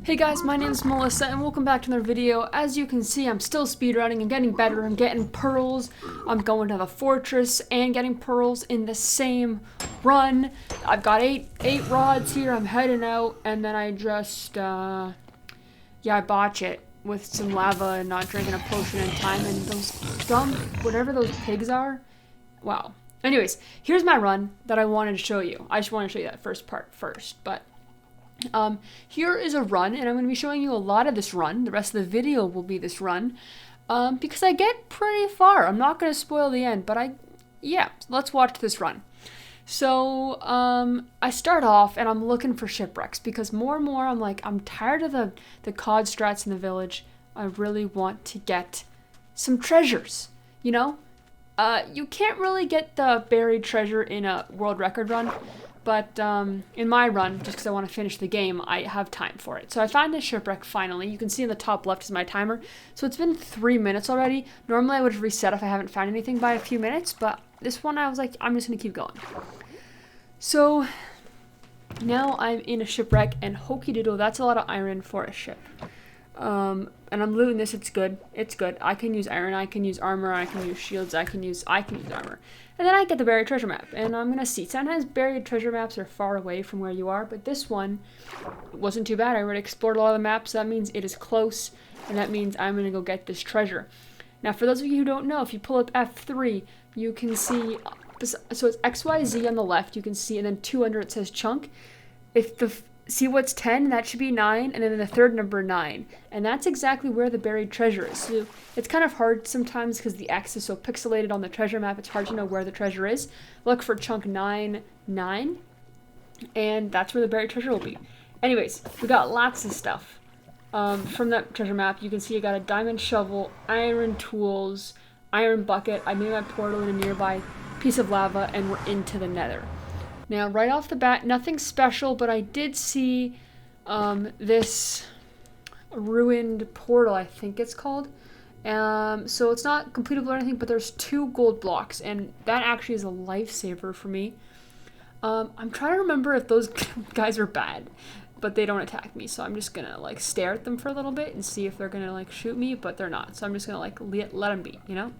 Hey guys, my name is Melissa and welcome back to another video. As you can see, I'm still speedrunning. I'm getting better. I'm getting pearls. I'm going to the fortress and getting pearls in the same run. I've got eight rods here. I'm heading out and then I just, I botch it with some lava and not drinking a potion in time, and those dumb, whatever those pigs are. Wow. Anyways, here's my run that I wanted to show you. I just want to show you that first part first, but here is a run, and I'm going to be showing you a lot of this run. The rest of the video will be this run, because I get pretty far. I'm not going to spoil the end, but let's watch this run. So, I start off, and I'm looking for shipwrecks, because more and more, I'm tired of the COD strats in the village. I really want to get some treasures, you know? You can't really get the buried treasure in a world record run, but in my run, just because I want to finish the game, I have time for it. So I found this shipwreck finally. You can see in the top left is my timer. So it's been 3 minutes already. Normally I would have reset if I haven't found anything by a few minutes, but this one I was like, I'm just going to keep going. So now I'm in a shipwreck, and hokey doodle, that's a lot of iron for a ship. And I'm looting this. It's good. It's good. I can use iron. I can use armor. I can use shields. I can use armor. And then I get the buried treasure map. And I'm gonna see. Sometimes buried treasure maps are far away from where you are, but this one wasn't too bad. I already explored a lot of the maps. That means it is close, and that means I'm gonna go get this treasure. Now, for those of you who don't know, if you pull up F3, you can see. So it's XYZ on the left. You can see, and then 2 under it says chunk. See what's 10, that should be 9, and then the third number 9. And that's exactly where the buried treasure is. So it's kind of hard sometimes because the X is so pixelated on the treasure map, it's hard to know where the treasure is. Look for chunk 9, 9, and that's where the buried treasure will be. Anyways, we got lots of stuff. From that treasure map, you can see I got a diamond shovel, iron tools, iron bucket. I made my portal in a nearby piece of lava, and we're into the nether. Now, right off the bat, nothing special, but I did see this ruined portal, I think it's called. So it's not completable or anything, but there's 2 gold blocks, and that actually is a lifesaver for me. I'm trying to remember if those guys are bad, but they don't attack me, so I'm just gonna stare at them for a little bit and see if they're gonna shoot me, but they're not. So I'm just gonna let them be, you know?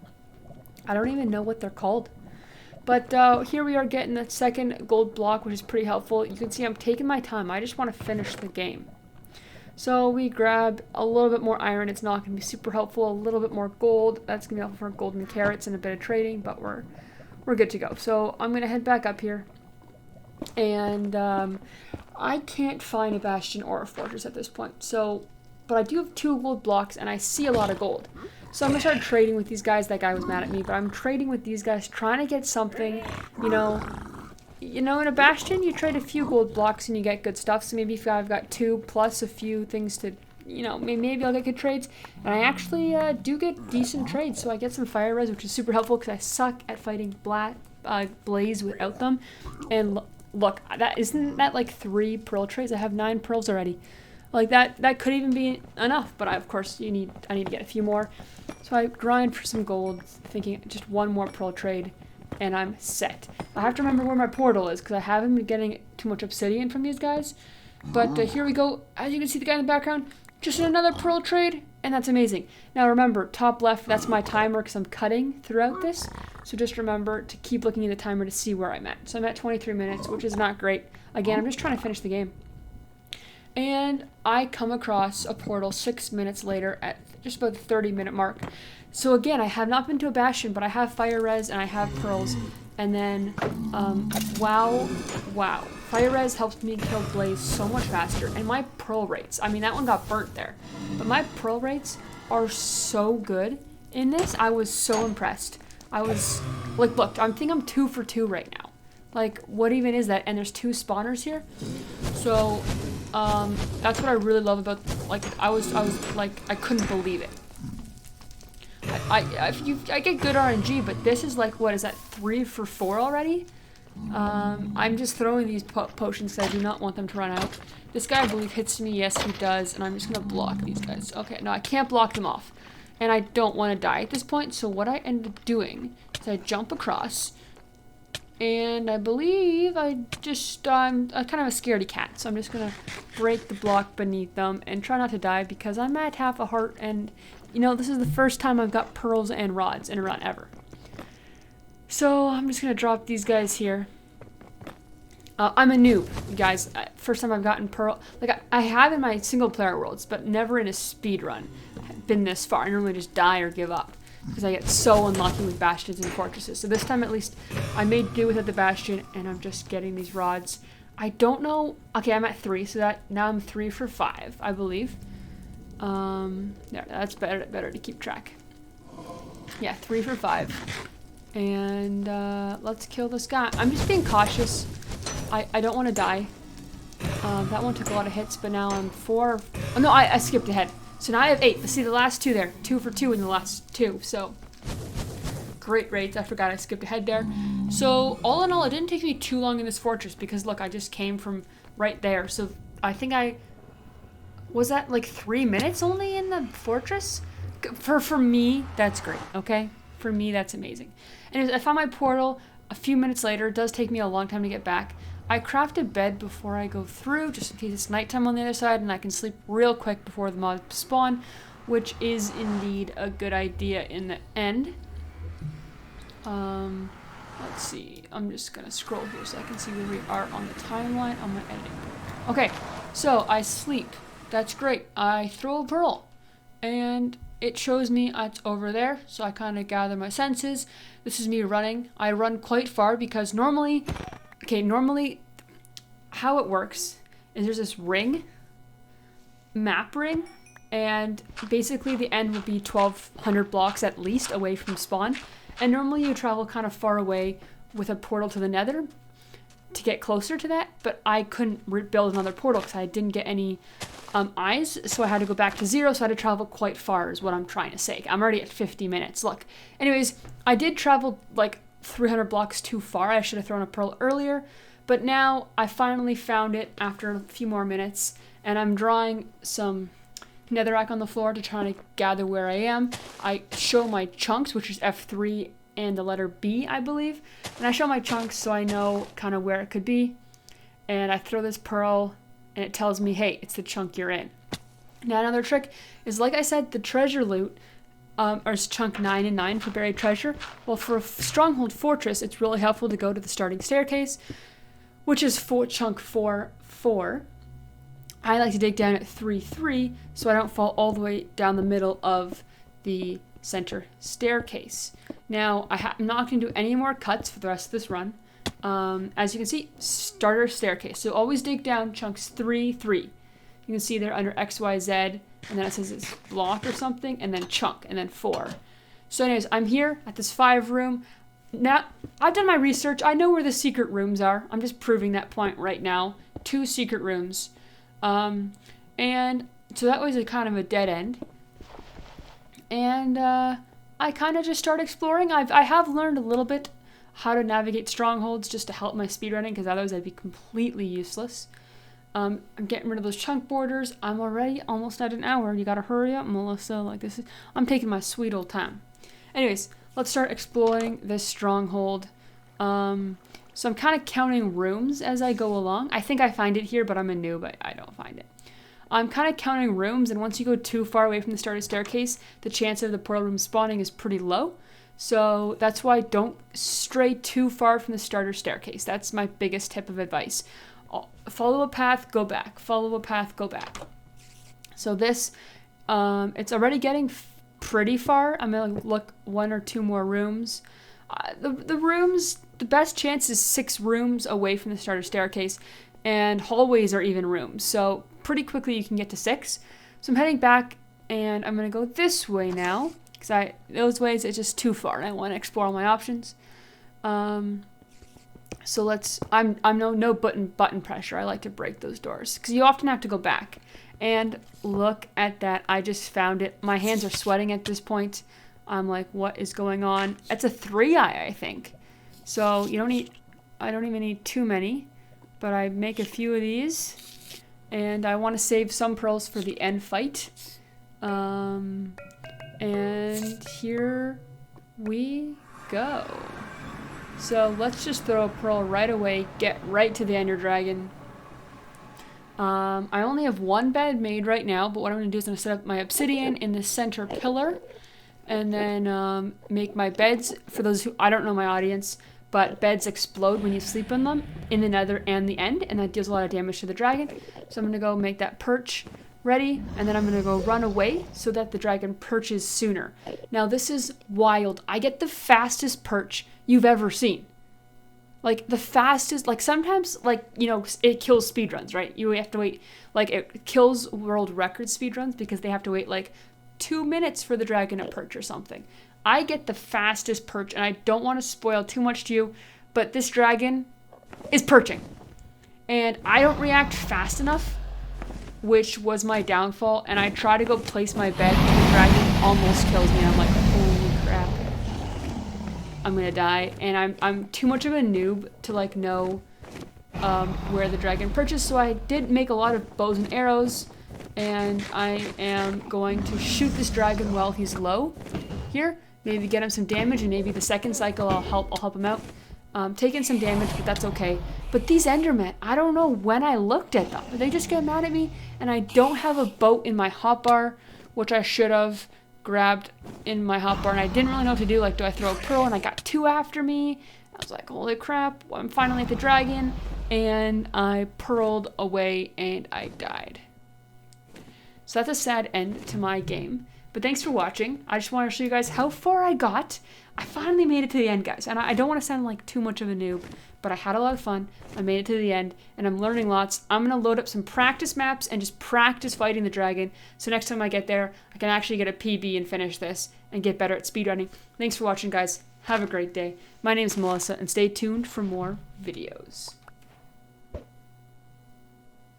I don't even know what they're called. But here we are getting the second gold block, which is pretty helpful. You can see I'm taking my time. I just want to finish the game. So we grab a little bit more iron. It's not going to be super helpful. A little bit more gold. That's going to be helpful for golden carrots and a bit of trading, but we're good to go. So I'm going to head back up here. And I can't find a bastion or a fortress at this point. But I do have 2 gold blocks, and I see a lot of gold. So I'm going to start trading with these guys. That guy was mad at me, but I'm trading with these guys, trying to get something, you know, in a bastion, you trade a few gold blocks and you get good stuff. So maybe if I've got 2 plus a few things to, maybe I'll get good trades. And I actually do get decent trades. So I get some fire res, which is super helpful because I suck at fighting blaze without them. And look, isn't that 3 pearl trades? I have 9 pearls already. That could even be enough, but of course I need to get a few more. So I grind for some gold, thinking just 1 more pearl trade, and I'm set. I have to remember where my portal is, because I haven't been getting too much obsidian from these guys. But here we go. As you can see the guy in the background, just another pearl trade, and that's amazing. Now remember, top left, that's my timer, because I'm cutting throughout this. So just remember to keep looking at the timer to see where I'm at. So I'm at 23 minutes, which is not great. Again, I'm just trying to finish the game. And I come across a portal 6 minutes later at just about the 30-minute mark. So again, I have not been to a bastion, but I have fire res and I have pearls. And then, wow. Fire res helps me kill blaze so much faster. And my pearl rates, that one got burnt there. But my pearl rates are so good in this. I was so impressed. I was, look, I think I'm 2 for 2 right now. What even is that? And there's 2 spawners here. So, that's what I really love about, I couldn't believe it. I get good RNG, but this is what is that, 3 for 4 already? I'm just throwing these potions because I do not want them to run out. This guy, I believe, hits me. Yes, he does, and I'm just going to block these guys. Okay, no, I can't block them off. And I don't want to die at this point, so what I end up doing is I jump across, And I believe I'm kind of a scaredy cat, so I'm just gonna break the block beneath them and try not to die because I'm at half a heart, and you know, this is the first time I've got pearls and rods in a run ever. So I'm just gonna drop these guys here. I'm a noob, you guys. First time I've gotten pearl. Like, I have in my single player worlds, but never in a speed run been this far. I normally just die or give up because I get so unlucky with bastions and fortresses. So this time at least I made do without the bastion, and I'm just getting these rods. I don't know. Okay, I'm at 3, so that now I'm 3 for 5, I believe. There, that's better to keep track. Yeah, 3 for 5. And let's kill this guy. I'm just being cautious. I don't want to die. That one took a lot of hits, but now I'm 4. Oh no, I skipped ahead. So now I have 8. Let's see the last 2 there. 2 for 2 in the last 2. So great rates. I forgot I skipped ahead there. So all in all, it didn't take me too long in this fortress because look, I just came from right there. So I think I was at like 3 minutes only in the fortress. For me, that's great. Okay, for me that's amazing. And I found my portal a few minutes later. It does take me a long time to get back. I craft a bed before I go through, just in case it's nighttime on the other side, and I can sleep real quick before the mobs spawn, which is indeed a good idea in the end. Let's see. I'm just gonna scroll here so I can see where we are on the timeline on my editing. Okay, so I sleep. That's great. I throw a pearl, and it shows me it's over there, so I kind of gather my senses. This is me running. I run quite far because normally how it works is there's this map ring, and basically the end will be 1,200 blocks at least away from spawn. And normally you travel kind of far away with a portal to the nether to get closer to that, but I couldn't build another portal because I didn't get any eyes, so I had to go back to 0, so I had to travel quite far is what I'm trying to say. I'm already at 50 minutes. Look. Anyways, I did travel like 300 blocks too far. I should have thrown a pearl earlier, but now I finally found it after a few more minutes, and I'm drawing some netherrack on the floor to try to gather where I am. I show my chunks, which is F3 and the letter B, I believe, and I show my chunks so I know kind of where it could be, and I throw this pearl, and it tells me, hey, it's the chunk you're in. Now another trick is, like I said, the treasure loot, or is chunk 9 and 9 for buried treasure. Well, for a stronghold fortress, it's really helpful to go to the starting staircase, which is chunk 4, 4. I like to dig down at 3, 3, so I don't fall all the way down the middle of the center staircase. Now, I'm not going to do any more cuts for the rest of this run. As you can see, starter staircase. So always dig down chunks 3, 3. You can see there under X, Y, Z, and then it says it's block or something, and then chunk, and then 4. So anyways, I'm here at this 5 room. Now, I've done my research. I know where the secret rooms are. I'm just proving that point right now. 2 secret rooms. And so that was a kind of a dead end. And I kind of just started exploring. I have learned a little bit how to navigate strongholds just to help my speedrunning, because otherwise I'd be completely useless. I'm getting rid of those chunk borders. I'm already almost at an hour. You gotta hurry up, Melissa. Like, I'm taking my sweet old time. Anyways, let's start exploring this stronghold. So I'm kind of counting rooms as I go along. I think I find it here, but I'm a noob. I don't find it. I'm kind of counting rooms, and once you go too far away from the starter staircase, the chance of the portal room spawning is pretty low. So that's why don't stray too far from the starter staircase. That's my biggest tip of advice. Follow a path, go back. Follow a path, go back. So this, it's already getting pretty far. I'm going to look 1 or 2 more rooms. The rooms, the best chance is 6 rooms away from the starter staircase, and hallways are even rooms. So pretty quickly you can get to 6. So I'm heading back, and I'm going to go this way now, because those ways it's just too far, and I want to explore all my options. So I'm no button pressure. I like to break those doors, because you often have to go back. And look at that, I just found it. My hands are sweating at this point. I'm like, what is going on? It's a 3-eye, I think. So I don't even need too many, but I make a few of these, and I want to save some pearls for the end fight. And here we go. So let's just throw a pearl right away, get right to the Ender Dragon. I only have one bed made right now, but what I'm going to do is I'm going to set up my obsidian in the center pillar, and then make my beds. For those who, I don't know my audience, but beds explode when you sleep in them, in the nether and the end, and that deals a lot of damage to the dragon. So I'm going to go make that perch ready, and then I'm going to go run away so that the dragon perches sooner. Now this is wild. I get the fastest perch you've ever seen. Like, the fastest, like, sometimes, like, you know, it kills speedruns, right? You have to wait, like, it kills world record speedruns because they have to wait, like, 2 minutes for the dragon to perch or something. I get the fastest perch, and I don't want to spoil too much to you, but this dragon is perching. And I don't react fast enough, which was my downfall, and I try to go place my bed, and the dragon almost kills me, and I'm like, holy crap. I'm gonna die, and I'm too much of a noob to like know where the dragon perches, so I did make a lot of bows and arrows, and I am going to shoot this dragon while he's low here, maybe get him some damage, and maybe the second cycle I'll help him out. Taking some damage, but that's okay. But these Endermen, I don't know when I looked at them. They just get mad at me, and I don't have a boat in my hotbar, which I should have grabbed in my hotbar, and I didn't really know what to do. Like, do I throw a pearl? And I got 2 after me. I was like, holy crap, I'm finally at the dragon, and I pearled away, and I died. So that's a sad end to my game. But thanks for watching. I just want to show you guys how far I got. I finally made it to the end, guys. And I don't want to sound like too much of a noob, but I had a lot of fun. I made it to the end, and I'm learning lots. I'm going to load up some practice maps and just practice fighting the dragon. So next time I get there, I can actually get a PB and finish this and get better at speedrunning. Thanks for watching, guys. Have a great day. My name is Melissa, and stay tuned for more videos.